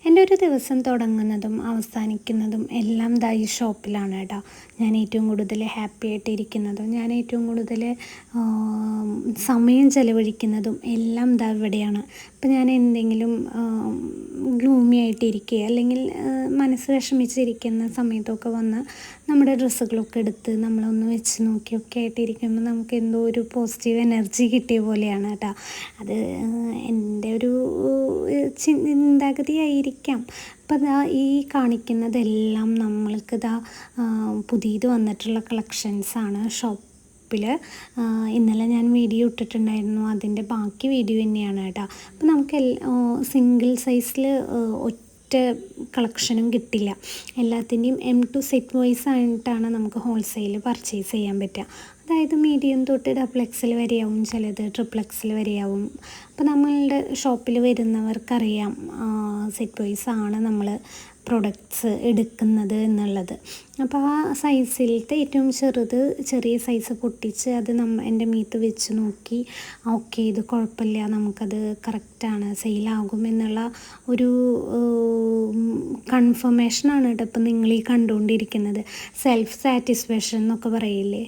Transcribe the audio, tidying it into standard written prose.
എൻ്റെ ഒരു ദിവസം തുടങ്ങുന്നതും അവസാനിക്കുന്നതും എല്ലാം ദാ ഈ ഷോപ്പിലാണ് കേട്ടോ. ഞാൻ ഏറ്റവും കൂടുതൽ ഹാപ്പി ആയിട്ടിരിക്കുന്നതും ഞാൻ ഏറ്റവും കൂടുതൽ സമയം ചെലവഴിക്കുന്നതും എല്ലാം ദാ ഇവിടെയാണ്. അപ്പോൾ ഞാൻ എന്തെങ്കിലും ഗ്ലൂമി ആയിട്ടിരിക്കുക അല്ലെങ്കിൽ മനസ്സ് വിഷമിച്ചിരിക്കുന്ന സമയത്തൊക്കെ വന്ന് നമ്മുടെ ഡ്രസ്സുകളൊക്കെ എടുത്ത് നമ്മളൊന്ന് വെച്ച് നോക്കിയൊക്കെ ആയിട്ടിരിക്കുമ്പോൾ നമുക്ക് എന്തോ ഒരു പോസിറ്റീവ് എനർജി കിട്ടിയ പോലെയാണ് കേട്ടോ. അത് എൻ്റെ ഒരു ചിന്താഗതിയായിരിക്കാം. അപ്പോൾ ദാ ഈ കാണിക്കുന്നതെല്ലാം നമ്മൾക്ക് ദാ പുതിയത് വന്നിട്ടുള്ള കളക്ഷൻസാണ് ഷോപ്പിൽ. ഇന്നലെ ഞാൻ വീഡിയോ ഇട്ടിട്ടുണ്ടായിരുന്നു, അതിൻ്റെ ബാക്കി വീഡിയോ തന്നെയാണ് കേട്ടോ. അപ്പോൾ നമുക്ക് സിംഗിൾ സൈസിൽ ഒറ്റ കളക്ഷനും കിട്ടില്ല. എല്ലാത്തിൻ്റെയും M to സെറ്റ് വൈസ് ആയിട്ടാണ് നമുക്ക് ഹോൾസെയിൽ പർച്ചേസ് ചെയ്യാൻ പറ്റുക. അതായത് മീഡിയം തൊട്ട് XXL വരെയാവും, ചിലത് XXL വരെയാവും. അപ്പോൾ നമ്മളുടെ ഷോപ്പിൽ വരുന്നവർക്കറിയാം സെറ്റ് വൈസ് ആണ് നമ്മൾ പ്രൊഡക്ട്സ് എടുക്കുന്നത് എന്നുള്ളത്. അപ്പോൾ ആ സൈസിലത്തെ ഏറ്റവും ചെറിയ സൈസ് പൊട്ടിച്ച് അത് എൻ്റെ മീത്ത് വെച്ച് നോക്കി ഓക്കെ ഇത് കുഴപ്പമില്ല, നമുക്കത് കറക്റ്റാണ്, സെയിലാകും എന്നുള്ള ഒരു കൺഫർമേഷനാണ് കേട്ടോ ഇപ്പം നിങ്ങൾ ഈ കണ്ടുകൊണ്ടിരിക്കുന്നത്. സെൽഫ് സാറ്റിസ്ഫാക്ഷൻ എന്നൊക്കെ പറയില്ലേ.